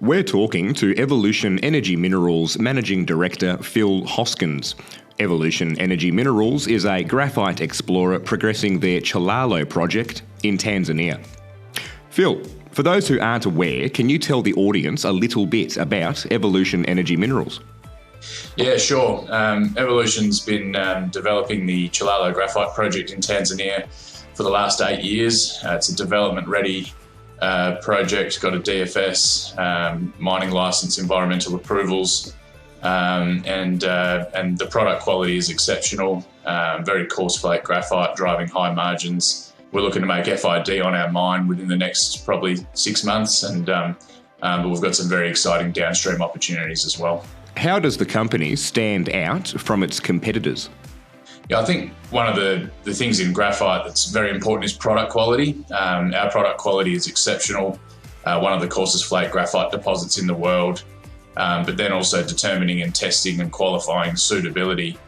We're talking to Evolution Energy Minerals Managing Director Phil Hoskins. Evolution Energy Minerals is a graphite explorer progressing their Chilalo Project in Tanzania. Phil, for those who aren't aware, can you tell the audience a little bit about Evolution Energy Minerals? Yeah, sure. Evolution's been developing the Chilalo Graphite Project in Tanzania for the last 8 years. It's a development-ready project, got a DFS, mining license, environmental approvals, and the product quality is exceptional. Very coarse flake graphite, driving high margins. We're looking to make FID on our mine within the next probably 6 months, and but we've got some very exciting downstream opportunities as well. How does the company stand out from its competitors? Yeah, I think one of the things in graphite that's very important is product quality. Our product quality is exceptional, one of the coarsest flake graphite deposits in the world, but then also determining and testing and qualifying suitability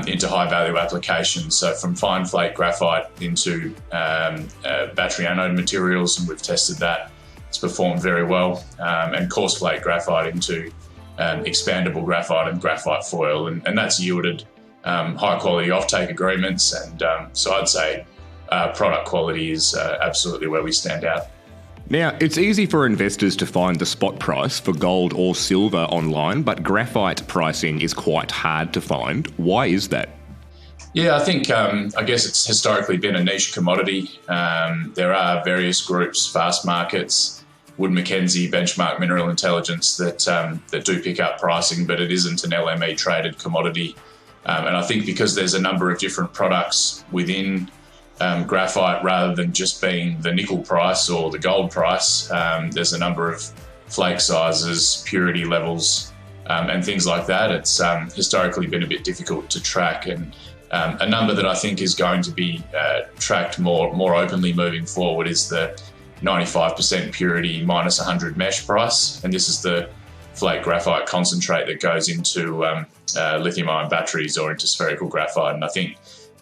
into high value applications. So from fine flake graphite into battery anode materials, and we've tested that. It's performed very well, and coarse flake graphite into expandable graphite and graphite foil, and that's yielded high quality offtake agreements, and so I'd say product quality is absolutely where we stand out. Now, it's easy for investors to find the spot price for gold or silver online, but graphite pricing is quite hard to find. Why is that? Yeah, I think, I guess it's historically been a niche commodity. There are various groups, fast markets, Wood Mackenzie, Benchmark Mineral Intelligence that do pick up pricing, but it isn't an LME traded commodity. And I think because there's a number of different products within graphite, rather than just being the nickel price or the gold price, there's a number of flake sizes, purity levels, and things like that. It's historically been a bit difficult to track, and a number that I think is going to be tracked more openly moving forward is the 95% purity minus 100 mesh price, and this is the flake graphite concentrate that goes into lithium-ion batteries or into spherical graphite. And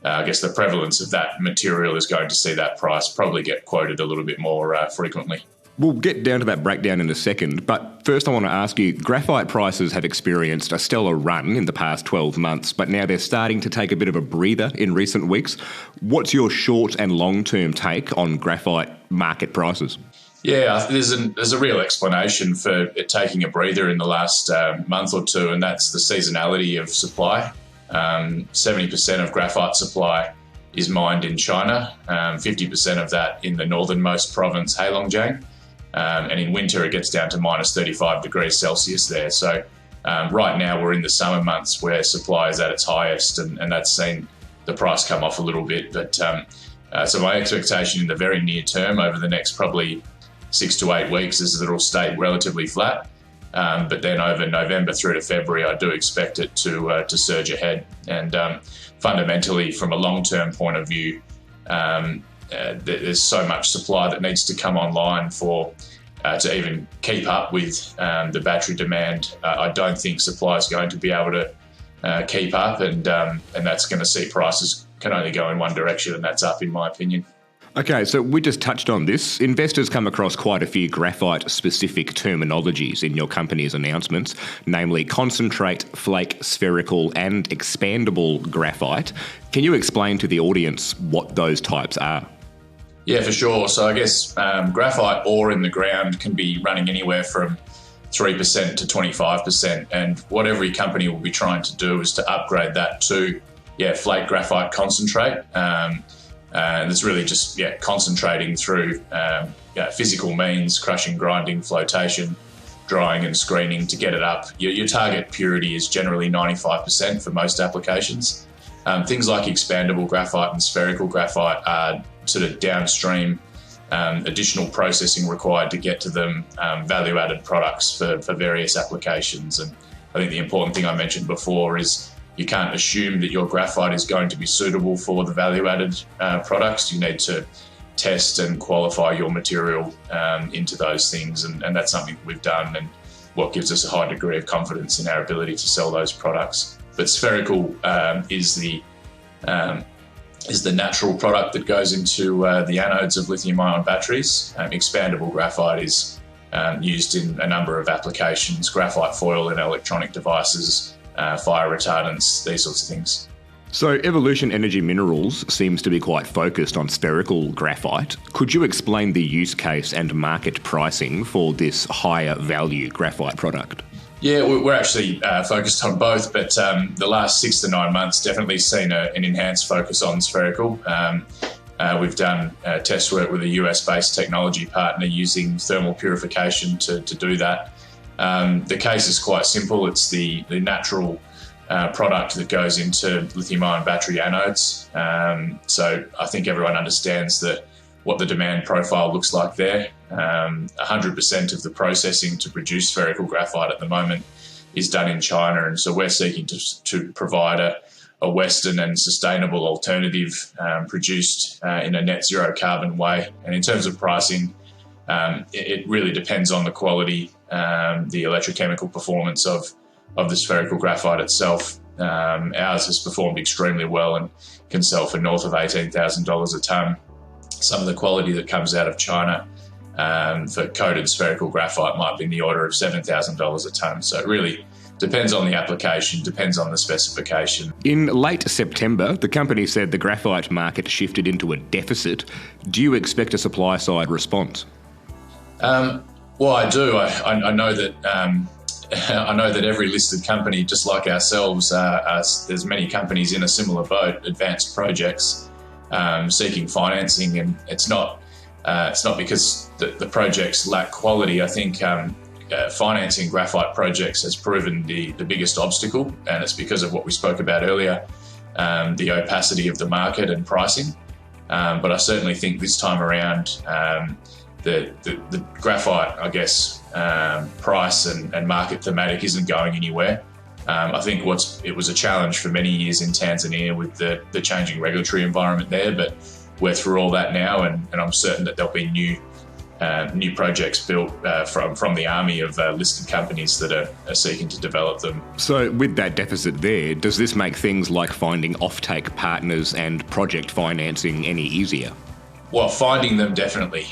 I guess the prevalence of that material is going to see that price probably get quoted a little bit more frequently. We'll get down to that breakdown in a second, but first I want to ask you, graphite prices have experienced a stellar run in the past 12 months, but now they're starting to take a bit of a breather in recent weeks. What's your short and long-term take on graphite market prices? Yeah, there's a real explanation for it taking a breather in the last month or two, and that's the seasonality of supply. 70% of graphite supply is mined in China, 50% of that in the northernmost province, Heilongjiang, and in winter it gets down to minus 35 degrees Celsius there. So right now we're in the summer months where supply is at its highest, and that's seen the price come off a little bit. But so my expectation in the very near term, over the next probably 6 to 8 weeks, is that it'll stay relatively flat. But then over November through to February, I do expect it to surge ahead. And fundamentally, from a long-term point of view, there's so much supply that needs to come online for to even keep up with the battery demand. I don't think supply is going to be able to keep up, and that's going to see prices can only go in one direction, and that's up, in my opinion. Okay, so we just touched on this. Investors come across quite a few graphite-specific terminologies in your company's announcements, namely concentrate, flake, spherical, and expandable graphite. Can you explain to the audience what those types are? Yeah, for sure. So I guess graphite ore in the ground can be running anywhere from 3% to 25%, and what every company will be trying to do is to upgrade that to flake graphite concentrate. And it's really just concentrating through physical means, crushing, grinding, flotation, drying and screening to get it up. Your target purity is generally 95% for most applications. Things like expandable graphite and spherical graphite are sort of downstream additional processing required to get to them, value-added products for various applications. And I think the important thing I mentioned before is you can't assume that your graphite is going to be suitable for the value-added products. You need to test and qualify your material into those things, and that's something we've done, and what gives us a high degree of confidence in our ability to sell those products. But spherical is the natural product that goes into the anodes of lithium-ion batteries. Expandable graphite is used in a number of applications, graphite foil in electronic devices, fire retardants, these sorts of things. So Evolution Energy Minerals seems to be quite focused on spherical graphite. Could you explain the use case and market pricing for this higher value graphite product? Yeah, we're actually focused on both, but the last 6 to 9 months definitely seen an enhanced focus on spherical. We've done test work with a US-based technology partner using thermal purification to do that. The case is quite simple. It's the natural product that goes into lithium-ion battery anodes. So I think everyone understands that what the demand profile looks like there. 100% of the processing to produce spherical graphite at the moment is done in China, and so we're seeking to provide a Western and sustainable alternative produced in a net zero carbon way. And in terms of pricing, it really depends on the quality, the electrochemical performance of the spherical graphite itself. Ours has performed extremely well and can sell for north of $18,000 a tonne. Some of the quality that comes out of China for coated spherical graphite might be in the order of $7,000 a tonne. So it really depends on the application, depends on the specification. In late September, the company said the graphite market shifted into a deficit. Do you expect a supply-side response? Well, I do. I know that I know that every listed company, just like ourselves, there's many companies in a similar boat, advanced projects, seeking financing, and it's not because the projects lack quality. I think financing graphite projects has proven the biggest obstacle, and it's because of what we spoke about earlier, the opacity of the market and pricing. But I certainly think this time around, the graphite, I guess, price and market thematic isn't going anywhere. I think it was a challenge for many years in Tanzania with the changing regulatory environment there, but we're through all that now, and I'm certain that there'll be new projects built from the army of listed companies that are seeking to develop them. So with that deficit there, does this make things like finding offtake partners and project financing any easier? Well, finding them definitely.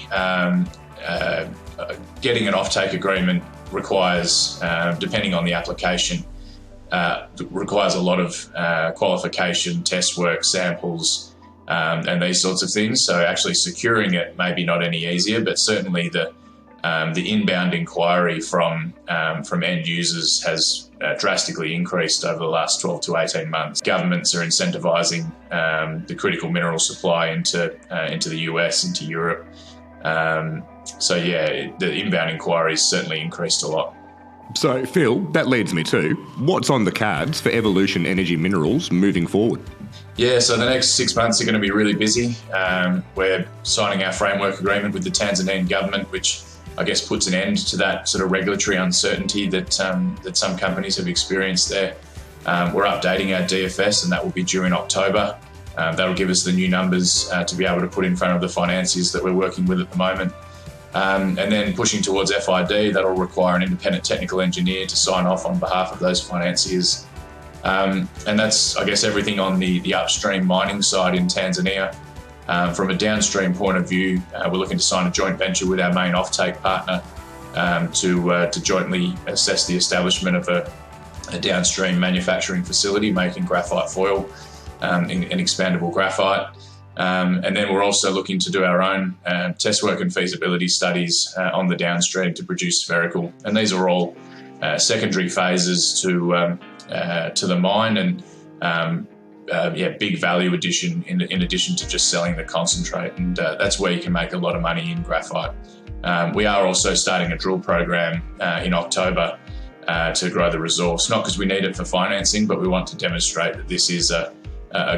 Getting an offtake agreement requires, depending on the application, requires a lot of qualification, test work, samples, and these sorts of things. So actually securing it maybe not any easier, but certainly the inbound inquiry from end users has drastically increased over the last 12 to 18 months. Governments are incentivising the critical mineral supply into the US, into Europe. So yeah, the inbound inquiries certainly increased a lot. So Phil, that leads me to, what's on the cards for Evolution Energy Minerals moving forward? Yeah, so the next 6 months are going to be really busy. We're signing our framework agreement with the Tanzanian government, which I guess puts an end to that sort of regulatory uncertainty that some companies have experienced there. We're updating our DFS, and that will be due in October. That'll give us the new numbers to be able to put in front of the financiers that we're working with at the moment. And then pushing towards FID, that'll require an independent technical engineer to sign off on behalf of those financiers. And that's, I guess, everything on the upstream mining side in Tanzania. From a downstream point of view, we're looking to sign a joint venture with our main offtake partner to jointly assess the establishment of a downstream manufacturing facility making graphite foil in expandable graphite. And then we're also looking to do our own test work and feasibility studies on the downstream to produce spherical. And these are all secondary phases to the mine, and big value addition in addition to just selling the concentrate. And that's where you can make a lot of money in graphite. We are also starting a drill program in October to grow the resource, not because we need it for financing, but we want to demonstrate that this is a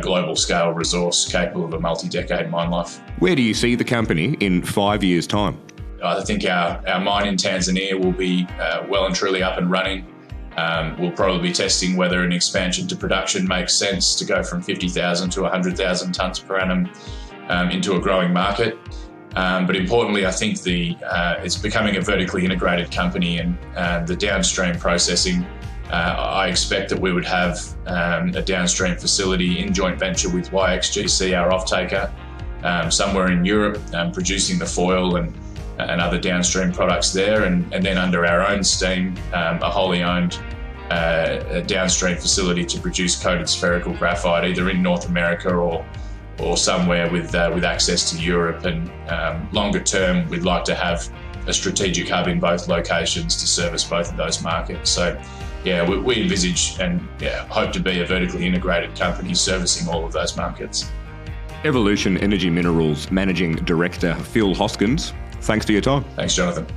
global scale resource capable of a multi-decade mine life. Where do you see the company in 5 years' time? I think our mine in Tanzania will be well and truly up and running. We'll probably be testing whether an expansion to production makes sense to go from 50,000 to 100,000 tonnes per annum into a growing market. But importantly, I think it's becoming a vertically integrated company, and the downstream processing, I expect that we would have a downstream facility in joint venture with YXGC, our off-taker, somewhere in Europe, producing the foil and and other downstream products there, and then under our own steam, a wholly owned a downstream facility to produce coated spherical graphite, either in North America or somewhere with access to Europe. And longer term, we'd like to have a strategic hub in both locations to service both of those markets. So yeah, we envisage and hope to be a vertically integrated company servicing all of those markets. Evolution Energy Minerals Managing Director Phil Hoskins, thanks for your time. Thanks, Jonathan.